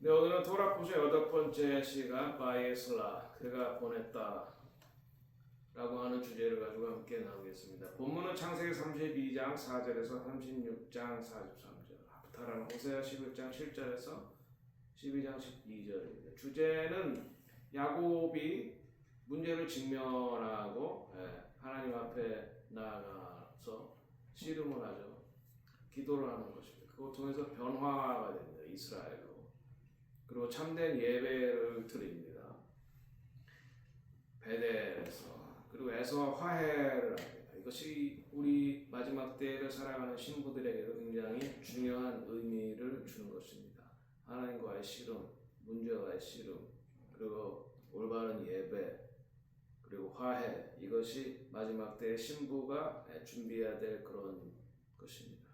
네, 오늘은 토라포스의 8번째 시간 바이에슬라 그가 보냈다 라고 하는 주제를 가지고 함께 나누겠습니다. 본문은 창세기 32장 4절에서 36장 43절, 하프타라는 호세아 11장 7절에서 12장 12절입니다. 주제는 야곱이 문제를 직면하고 하나님 앞에 나아가서 씨름을 하죠. 기도를 하는 것입니다. 그걸 통해서 변화가 됩니다. 이스라엘로. 그리고 참된 예배를 드립니다. 베델에서. 그리고 에서와 화해를 합니다. 이것이 우리 마지막 때를 살아가는 신부들에게도 굉장히 중요한 의미를 주는 것입니다. 하나님과의 씨름, 문제와의 씨름, 그리고 올바른 예배, 그리고 화해, 이것이 마지막 때의 신부가 준비해야 될 그런 것입니다.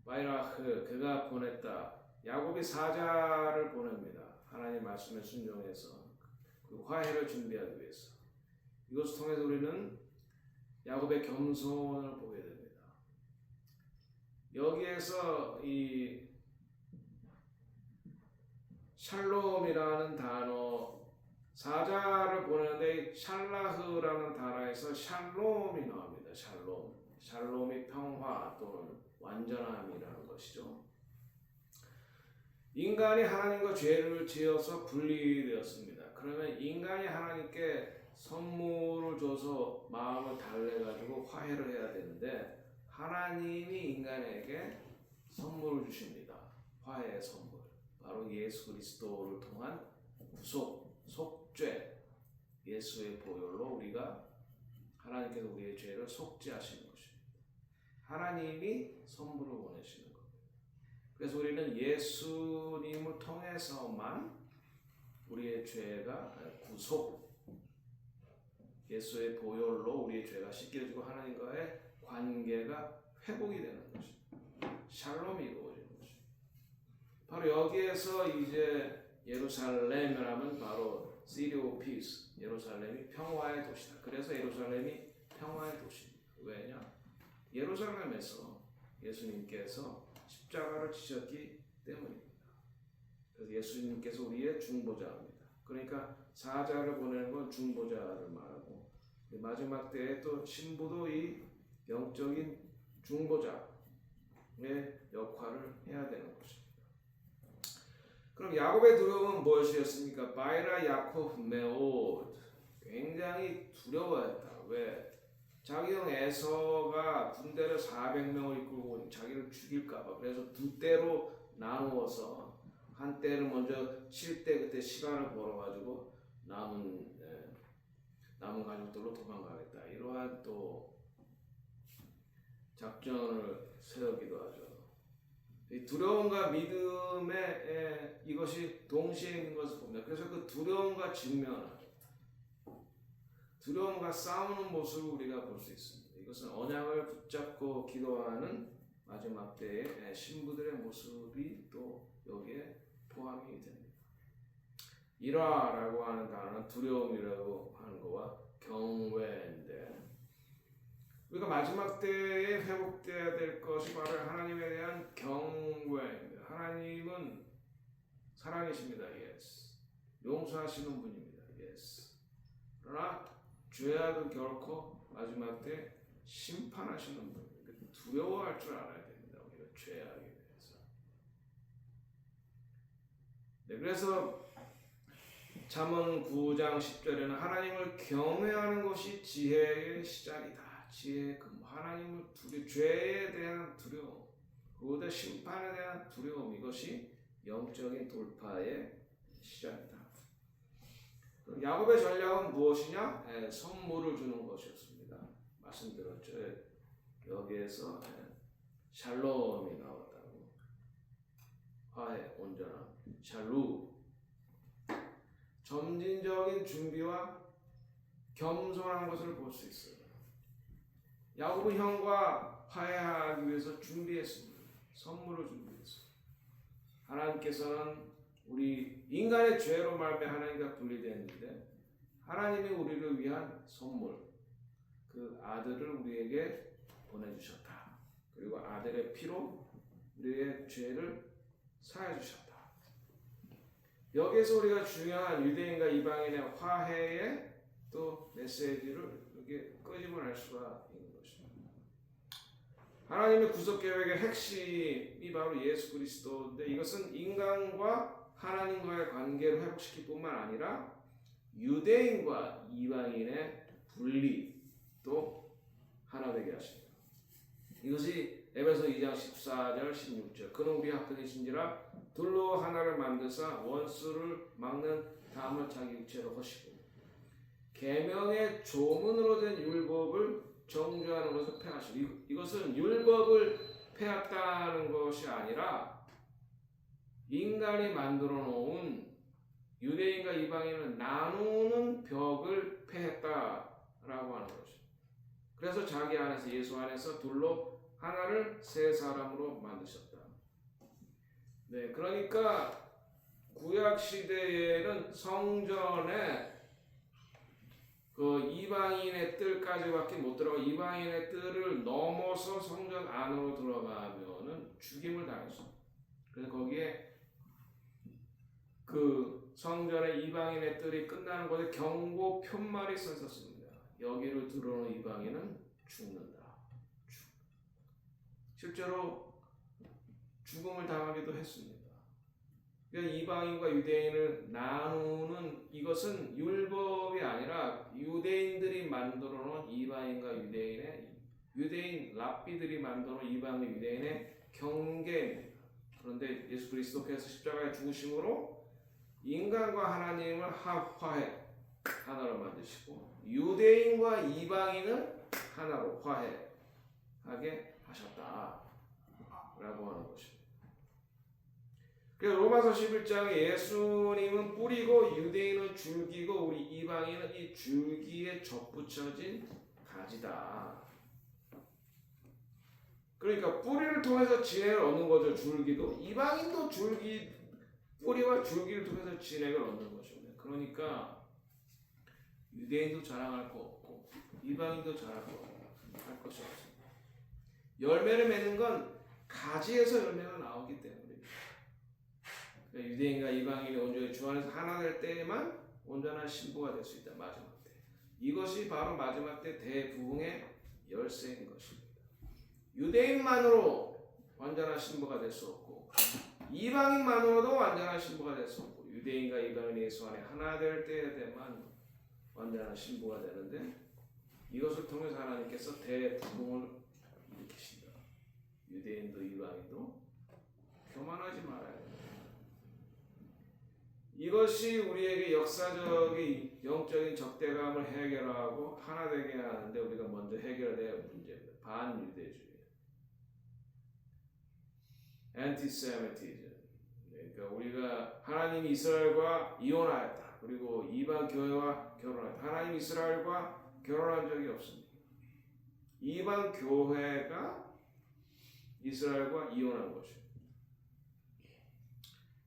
바이라흐, 그가 보냈다. 야곱이 사자를 보냅니다. 하나님 말씀에 순종해서 그리고 화해를 준비하기 위해서. 이것을 통해서 우리는 야곱의 겸손을 보게 됩니다. 여기에서 이 샬롬이라는 단어, 사자를 보내는데 샬라흐라는 단어에서 샬롬이 나옵니다. 샬롬이 평화 또는 완전함이라는 것이죠. 인간이 하나님과 죄를 지어서 분리되었습니다. 그러면 인간이 하나님께 선물을 줘서 마음을 달래가지고 화해를 해야 되는데 하나님이 인간에게 선물을 주십니다. 화해의 선물. 바로 예수 그리스도를 통한 구속, 속죄, 예수의 보혈로 우리가 하나님께서 우리의 죄를 속죄하시는 것입니다. 하나님이 선물을 보내시는 겁니다. 그래서 우리는 예수님을 통해서만 우리의 죄가 구속, 예수의 보혈로 우리의 죄가 씻겨지고 하나님과의 관계가 회복이 되는 것입니다. 샬롬이 이루어지는 것입니다. 바로 여기에서 이제 예루살렘이라면 바로 City of Peace, 예루살렘이 평화의 도시다. 그래서 예루살렘이 평화의 도시입니다. 왜냐? 예루살렘에서 예수님께서 십자가를 지셨기 때문입니다. 그래서 예수님께서 우리의 중보자입니다. 그러니까 사자를 보내는 건 중보자를 말하고 마지막 때에 또 신부도 이 영적인 중보자의 역할을 해야 되는 것입니다. 그럼 야곱의 두려움은 무엇이었습니까? 바이라 야곱 메오드, 굉장히 두려워했다. 왜? 자기 형 에서가 군대를 400명을 이끌고 자기를 죽일까봐. 그래서 두 때로 나누어서 한 때를 먼저 칠 때 그때 시간을 벌어가지고 남은 가족들로 도망가겠다. 이러한 또 작전을 세우기도 하죠. 이 두려움과 믿음의 이것이 동시에 있는 것을 봅니다. 그래서 그 두려움과 직면하죠. 두려움과 싸우는 모습을 우리가 볼 수 있습니다. 이것은 언약을 붙잡고 기도하는 마지막 때의 신부들의 모습이 또 여기에 포함이 됩니다. 일화라고 하는 단어는 두려움이라고 하는 것과 경외인데 우리가 마지막 때에 회복되어야 될 것이 바로 하나님에 대한 경외입니다. 하나님은 사랑이십니다. Yes. 용서하시는 분입니다. Yes. 그러나 죄악은 결코 마지막 때 심판하시는 분입니다. 두려워할 줄 알아야 됩니다. 우리가 죄악에 대해서. 네, 그래서 잠언 9장 10절에는 하나님을 경외하는 것이 지혜의 시작이다. 지혜의 근본. 하나님을 죄에 대한 두려움, 그보다 심판에 대한 두려움, 이것이 영적인 돌파의 시작이다. 야곱의 전략은 무엇이냐? 선물을 주는 것이었습니다. 말씀드렸죠. 여기에서 샬롬이 나왔다고. 화해, 온전함, 샬루. 점진적인 준비와 겸손한 것을 볼 수 있어요. 야곱은 형과 화해하기 위해서 준비했습니다. 선물을 준비했어요. 하나님께서는 우리 인간의 죄로 말미암아 하나님과 분리되었는데 하나님이 우리를 위한 선물, 그 아들을 우리에게 보내주셨다. 그리고 아들의 피로 우리의 죄를 사해 주셨다. 여기서 우리가 중요한 유대인과 이방인의 화해의 또 메시지를 이렇게 끄집어낼 수가 있는 것입니다. 하나님의 구속 계획의 핵심이 바로 예수 그리스도인데 이것은 인간과 하나님과의 관계를 회복시킬 뿐만 아니라 유대인과 이방인의 분리도 하나 되게 하십니다. 이것이 에베소 2장 14절 16절 그는 우리 합당이신지라 둘로 하나를 만드사 원수를 막는 담을 자기 육체로 하시고 계명의 조문으로 된 율법을 정죄하는 것을 폐하시고 이것은 율법을 폐했다는 것이 아니라 인간이 만들어 놓은 유대인과 이방인을 나누는 벽을 폐했다라고 하는 것이죠. 그래서 자기 안에서 예수 안에서 둘로 하나를 세 사람으로 만드셨다. 네, 그러니까 구약 시대에는 성전에 그 이방인의 뜰까지밖에 못 들어가 이방인의 뜰을 넘어서 성전 안으로 들어가면은 죽임을 당했어. 그래서 거기에 그 성전의 이방인의 뜰이 끝나는 곳에 경고 편말이 써 있었습니다. 여기로 들어오는 이방인은 죽는다. 실제로 죽음을 당하기도 했습니다. 그러니까 이방인과 유대인을 나누는 이것은 율법이 아니라 유대인들이 만들어 놓은 이방인과 유대인 랍비들이 만들어 놓은 이방인 유대인의 경계입니다. 그런데 예수 그리스도께서 십자가에 죽으심으로 인간과 하나님을 화해 하나로 만드시고 유대인과 이방인을 하나로 화해하게 하셨다라고 하는 것입니다. 그래서 로마서 11장에 예수님은 뿌리고 유대인은 줄기고 우리 이방인은 이 줄기에 접붙여진 가지다. 그러니까 뿌리를 통해서 진액을 얻는 거죠. 줄기도 이방인도 뿌리와 줄기를 통해서 진액을 얻는 것입니다. 그러니까 유대인도 자랑할 거 없고 이방인도 자랑할 것이 없습니다. 열매를 맺는 건 가지에서 열매가 나오기 때문입니다. 그러니까 유대인과 이방인이 온전히 주 안에서 하나 될 때에만 온전한 신부가 될 수 있다. 마지막 때. 이것이 바로 마지막 때 대부흥의 열쇠인 것입니다. 유대인만으로 완전한 신부가 될 수 없고 이방인만으로도 완전한 신부가 될 수 없고 유대인과 이방인이 예수 안에 하나 될 때에만 완전한 신부가 되는데 이것을 통해서 하나님께서 대부흥을 일으키신다. 유대인도 이방인도 교만하지 말아야 됩니다. 이것이 우리에게 역사적인 영적인 적대감을 해결하고 하나 되게 하는데 우리가 먼저 해결해야 할 문제입니다. 반유대주의. anti-Semitism. 그러니까 우리가 하나님이 이스라엘과 이혼하였다. 그리고 이방 교회와 결혼했다. 하나님 이스라엘과 결혼한 적이 없습니다. 이방 교회가 이스라엘과 이혼한 것입니다.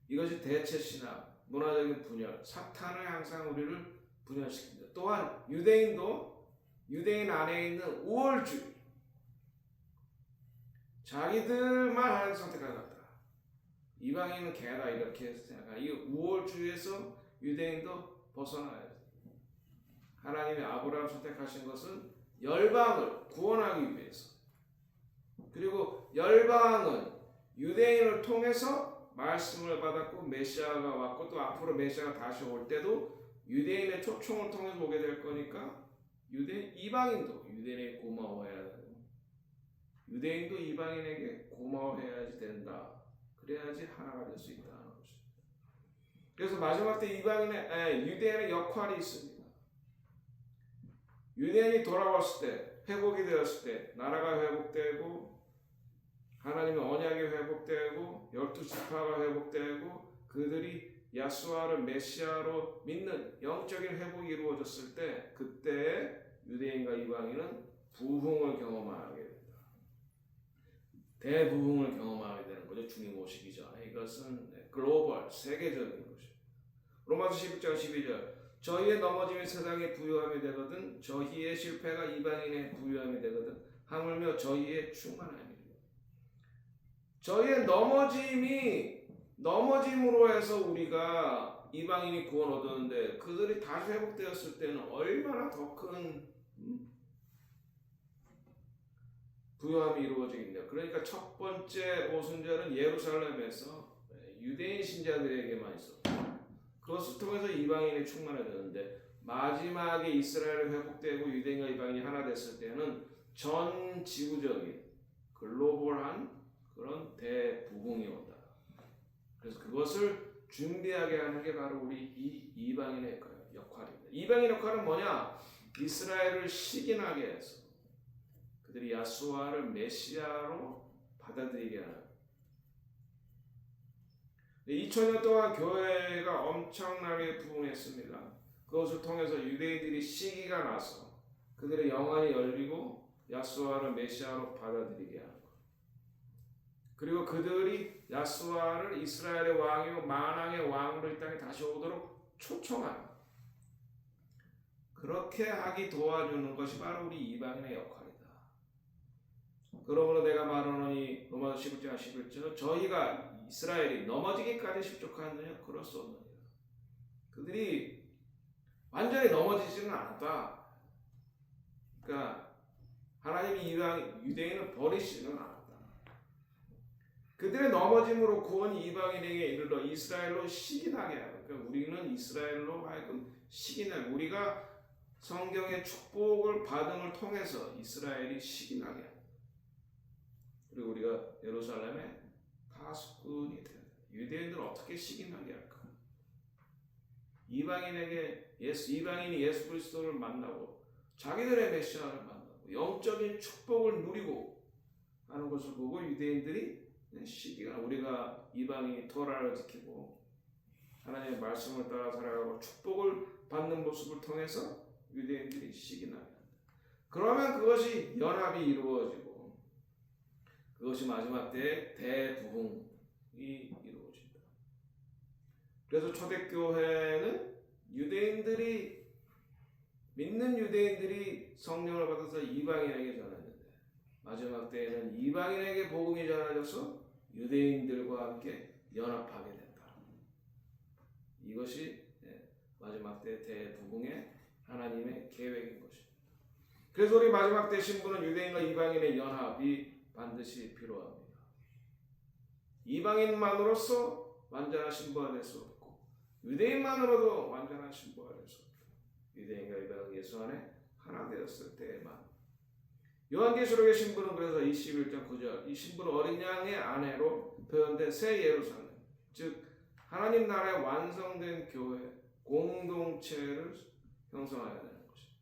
이것이 대체 신학, 문화적인 분열, 사탄을 항상 우리를 분열시킵니다. 또한 유대인도 유대인 안에 있는 우월주의, 자기들만 하나님 선택하겠다. 이방인은 개다 이렇게 생각하는 이 우월주의에서 유대인도 벗어나야 돼. 하나님이 아브라함 선택하신 것은 열방을 구원하기 위해서. 그리고 열방은 유대인을 통해서 말씀을 받았고 메시아가 왔고 또 앞으로 메시아가 다시 올 때도 유대인의 초청을 통해서 오게 될 거니까 이방인도 유대인에게 고마워해야 되고 유대인도 이방인에게 고마워해야지 된다. 그래야지 하나가 될 수 있다는 것입니다. 그래서 마지막 때 유대인의 역할이 있습니다. 유대인이 돌아왔을 때 회복이 되었을 때 나라가 회복되고 하나님의 언약이 회복되고 12지파가 회복되고 그들이 야수아를 메시아로 믿는 영적인 회복이 이루어졌을 때 그때 유대인과 이방인은 부흥을 경험하게 됩니다. 대부흥을 경험하게 되는 거죠. 주님 오시기 전에. 이것은 글로벌 세계적인 것입니다. 로마서 11장 12절 저희의 넘어짐이 세상에 부유함이 되거든 저희의 실패가 이방인의 부유함이 되거든 하물며 저희의 충만함이라. 저희의 넘어짐으로 해서 우리가 이방인이 구원 얻었는데 그들이 다시 회복되었을 때는 얼마나 더 큰 부요함이 이루어지겠냐. 그러니까 첫 번째 오순절은 예루살렘에서 유대인 신자들에게만 있었고 그것을 통해서 이방인이 충만해졌는데 마지막에 이스라엘이 회복되고 유대인과 이방인이 하나 됐을 때는 전 지구적인 글로벌한 그런 대부흥이 온다. 그래서 그것을 준비하게 하는 게 바로 우리 이방인의 역할입니다. 이방인 역할은 뭐냐? 이스라엘을 식인하게 해서 그들이 야수아를 메시아로 받아들이게 하는. 2000년 동안 교회가 엄청나게 부흥했습니다. 그것을 통해서 유대인들이 시기가 나서 그들의 영안이 열리고 야수아를 메시아로 받아들이게 하는 것. 그리고 그들이 야수아를 이스라엘의 왕이고 만왕의 왕으로 이 땅에 다시 오도록 초청하는, 그렇게 하기 도와주는 것이 바로 우리 이방인의 역할이다. 그러므로 내가 말하노니 로마서 11장 11절 저희가 이스라엘이 넘어지기까지 실족하느냐? 그럴 수 없느니라. 그들이 완전히 넘어지지는 않았다. 그러니까 하나님이 유대인을 버리시지는 않았다. 그들의 넘어짐으로 구원이 이방인에게 이르러 이스라엘로 식인하게 하는. 그러니까 우리는 이스라엘로 하여금 식인하게, 우리가 성경의 축복을 받음을 통해서 이스라엘이 식인하게 하는. 그리고 우리가 예루살렘의 가수꾼이 되는. 유대인들은 어떻게 식인하게 할까? 이방인이 예수 그리스도를 만나고 자기들의 메시아를 만나고 영적인 축복을 누리고 하는 것을 보고 유대인들이 시기가, 우리가 이방인이 토라를 지키고 하나님의 말씀을 따라 살아가고 축복을 받는 모습을 통해서 유대인들이 시기나게 한다. 그러면 그것이 연합이 이루어지고 그것이 마지막 때의 대부흥이 이루어진다. 그래서 초대교회는 믿는 유대인들이 성령을 받아서 이방인에게 전했는데 마지막 때에는 이방인에게 복음이 전해져서 유대인들과 함께 연합하게 된다. 이것이 마지막 때 대부흥의 하나님의 계획인 것입니다. 그래서 우리 마지막 때 신부는 유대인과 이방인의 연합이 반드시 필요합니다. 이방인만으로서 완전한 신부가 될 수 없고 유대인만으로도 완전한 신부가 될 수 없다. 유대인과 이방인 예수 안에 하나 되었을 때에만. 요한계시록의 신부는 그래서 21장 9절 이 신부는 어린 양의 아내로 표현된 새 예루살렘, 즉 하나님 나라의 완성된 교회 공동체를 형성해야 되는 것입니다.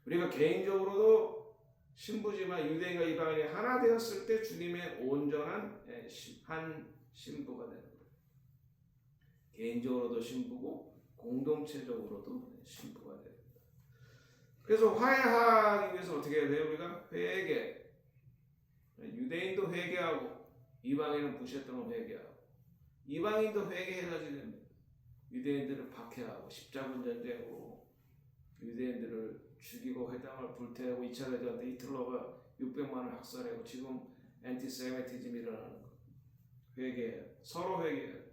우리가 개인적으로도 신부지만 유대인과 이방인이 하나 되었을 때 주님의 온전한 한 신부가 되는 거예요. 개인적으로도 신부고 공동체적으로도 신부가 됩니다. 그래서 화해하기 위해서 어떻게 해야 돼요? 우리가 회개. 유대인도 회개하고 이방인은 무시했던 걸 회개하고 이방인도 회개해야지 됩니다. 유대인들을 박해하고 십자군 전쟁으로 유대인들을 죽이고 회당을 불태우고 2차 대전 때 히틀러가 600만을 학살하고 지금 엔티세미티즘이 일어나는 거. 회개해야 돼. 서로 회개해야 돼.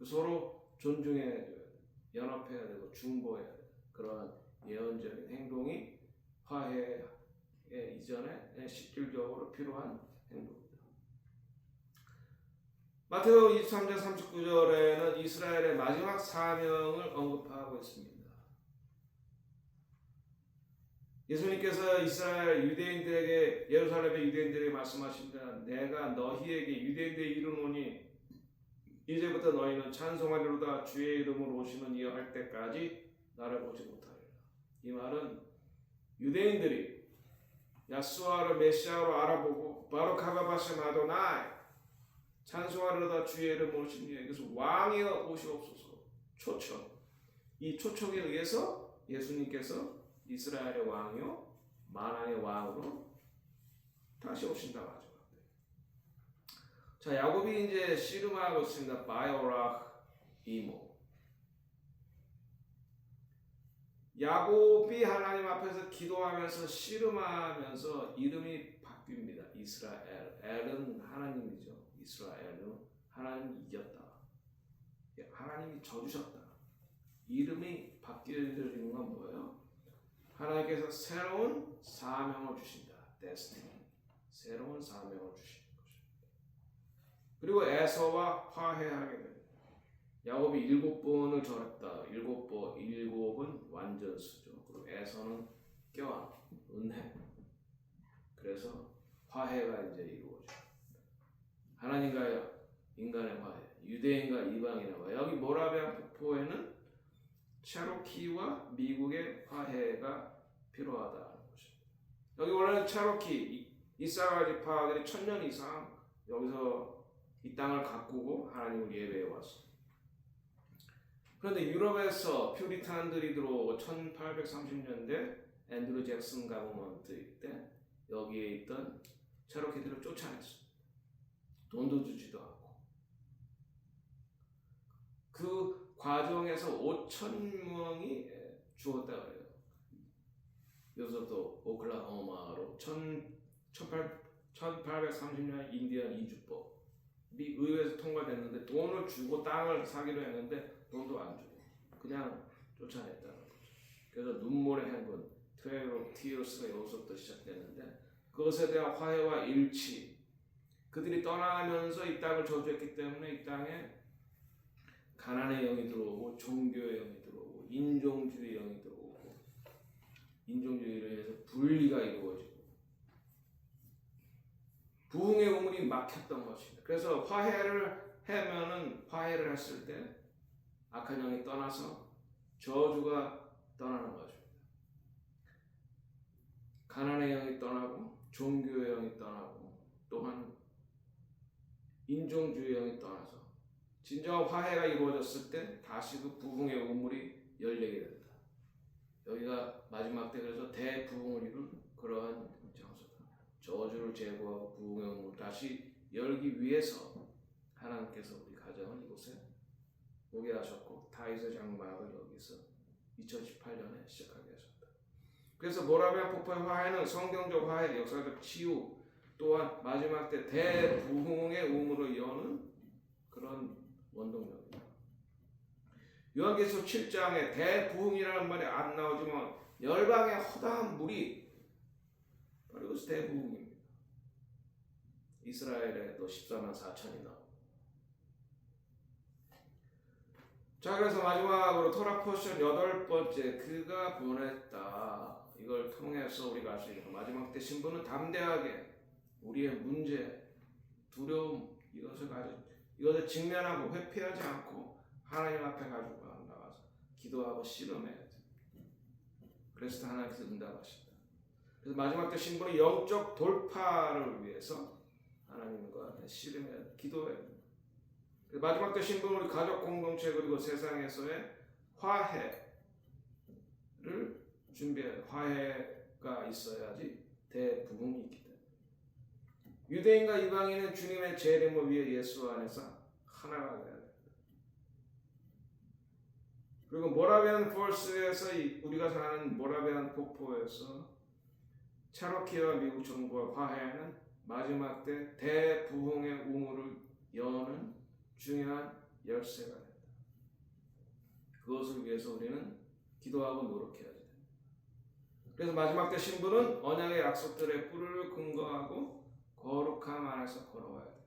서로 존중해야 돼. 연합해야 되고 중보해야 돼. 그러한 예언적인 행동이 화해의 이전에 실질적으로 필요한 행동입니다. 마태복음 23장 39절에는 이스라엘의 마지막 사명을 언급하고 있습니다. 예수님께서 이스라엘 유대인들에게, 예루살렘의 유대인들에게 말씀하십니다. 내가 너희에게 유대인들에 이르노니 이제부터 너희는 찬송하리로다 주의 이름으로 오시는 이여 할 때까지 나를 보지 못하리라. 이 말은 유대인들이 야수아를 메시아로 알아보고 바로 카바바셈 아도나이 찬송하리로다 주의 이름으로 오시는 이여, 그래서 왕이여 오시옵소서 초청, 이 초청에 의해서 예수님께서 이스라엘의 왕이요 만왕의 왕으로 다시 오신다 마지막 때. 자, 야곱이 이제 씨름하고 있습니다. 바이오락 이모. 야곱이 하나님 앞에서 기도하면서 씨름하면서 이름이 바뀝니다. 이스라엘. 엘은 하나님이죠. 이스라엘은 하나님이 이겼다. 하나님 하나님이 져주셨다. 이름이 바뀌어지는 건 뭐예요? 하나님께서 새로운 사명을 주신다. 데스티니. 새로운 사명을 주시는 것입니다. 그리고 에서와 화해하게 됩니다. 야곱이 7번을 절했다. 7은 완전수죠. 그리고 에서는 껴안, 은혜. 그래서 화해가 이제 이루어져요. 하나님과 인간의 화해, 유대인과 이방인의 화해. 여기 모라비안 폭포에는 체로키와 미국의 화해가 필요하다는 것입니다. 여기 원래는 체로키, 이사갈 지파들이 1000년 이상 여기서 이 땅을 가꾸고 하나님을 예배해 왔습니다. 그런데 유럽에서 퓨리탄들이 들어오고 1830년대 앤드루 잭슨 가버먼트 때 여기에 있던 체로키들을 쫓아냈습니다. 돈도 주지도 않고. 그 과정에서 5,000명이 죽었다 그래요. 여기서도 오클라호마로 1830년 인디언 이주법이 의회에서 통과됐는데 돈을 주고 땅을 사기로 했는데 돈도 안 주고 그냥 쫓아냈다는 거죠. 그래서 눈물의 행군, 트레일 오브 티어스가 여기서부터 시작됐는데 그것에 대한 화해와 일치, 그들이 떠나가면서 이 땅을 저주했기 때문에 이 땅에 가난의 영이 들어오고 종교의 영이 들어오고 인종주의 영이 들어오고 인종주의로 해서 분리가 이루어지고 부흥의 우물이 막혔던 것입니다. 그래서 화해를 했을 때 악한 영이 떠나서 저주가 떠나는 것입니다. 가난의 영이 떠나고 종교의 영이 떠나고 또한 인종주의 영이 떠나서 진정한 화해가 이루어졌을 때 다시 그 부흥의 우물이 열리게 된다. 여기가 마지막 때 그래서 대부흥을 이룬 그러한 장소다. 저주를 제거하고 부흥의 우물을 다시 열기 위해서 하나님께서 우리 가정을 이곳에 오게 하셨고 다윗의 장막을 여기서 2018년에 시작하게 하셨다. 그래서 모라비안 폭포의 화해는 성경적 화해, 역사적 치유, 또한 마지막 때 대부흥의 우물을 여는 그런 원동력입니다. 요한계시록 7장에 대부흥이라는 말이 안 나오지만 열방의 허다한 물이 바로 이것이 대부흥입니다. 이스라엘에도 14만 4천이 나오고. 자, 그래서 마지막으로 토라 포션 8번째, 그가 보냈다. 이걸 통해서 우리가 알 수 있는 마지막 때 신부는 담대하게 우리의 문제, 두려움, 이것을 직면하고 회피하지 않고 하나님 앞에 가지고 나가서 기도하고 씨름해야 돼. 그래서 하나님께서 응답하신다. 그래서 마지막 때 신부는 영적 돌파를 위해서 하나님과 씨름해야 돼. 기도해야 돼. 마지막 때 신부는 우리 가족 공동체 그리고 세상에서의 화해를 준비해야 돼. 화해가 있어야지 대부흥이 있기 때문에. 유대인과 이방인은 주님의 재림을 위해 예수 안에서 하나가 돼야 됩니다. 그리고 모라비안 폴스에서 우리가 사는 모라비안 폭포에서 체로키와 미국 정부와 화해하는 마지막 때 대부흥의 우물을 여는 중요한 열쇠가 된다. 그것을 위해서 우리는 기도하고 노력해야 됩니다. 그래서 마지막 때 신부는 언약의 약속들의 뿔을 근거하고 거룩함 안에서 걸어와야 돼.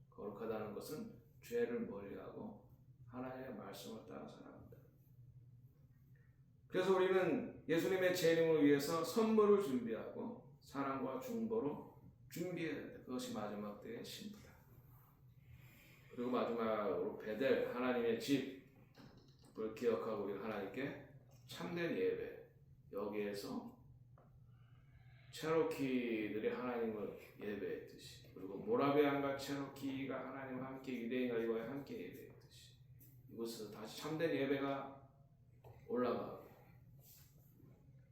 거룩하다는 것은 죄를 멀리하고 하나님의 말씀을 따라 살아간다. 그래서 우리는 예수님의 재림을 위해서 선물을 준비하고 사랑과 중보로 준비해야 돼. 그것이 마지막 때의 신부다. 그리고 마지막으로 베델, 하나님의 집을 기억하고 우리 하나님께 참된 예배, 여기에서 체로키들이 하나님을 예배했듯이, 그리고 모라비안과 체로키가 하나님과 함께 유대인과 이방인과 함께 예배했듯이 이곳에서 다시 참된 예배가 올라가고,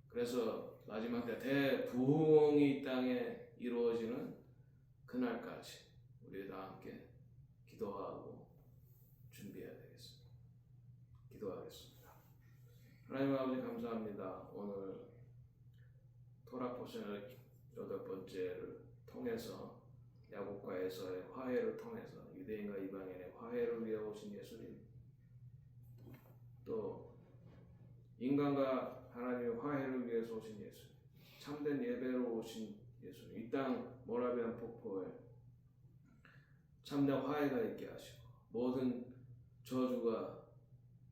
그래서 마지막 때 대부흥이 이 땅에 이루어지는 그날까지 우리 다 함께 기도하고 준비해야 되겠습니다. 기도하겠습니다. 하나님 아버지 감사합니다. 오늘 토라 포션의 8번째를 통해서 야곱과 에서의 화해를 통해서 유대인과 이방인의 화해를 위해 오신 예수님, 또 인간과 하나님의 화해를 위해서 오신 예수님, 참된 예배로 오신 예수님, 이 땅 모라비안 폭포에 참된 화해가 있게 하시고 모든 저주가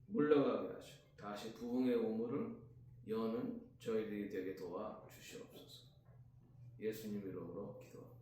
물러가게 하시고 다시 부흥의 우물을 여는 저희들이 되게 도와 주시옵소서. 예수님 이름으로 기도합니다.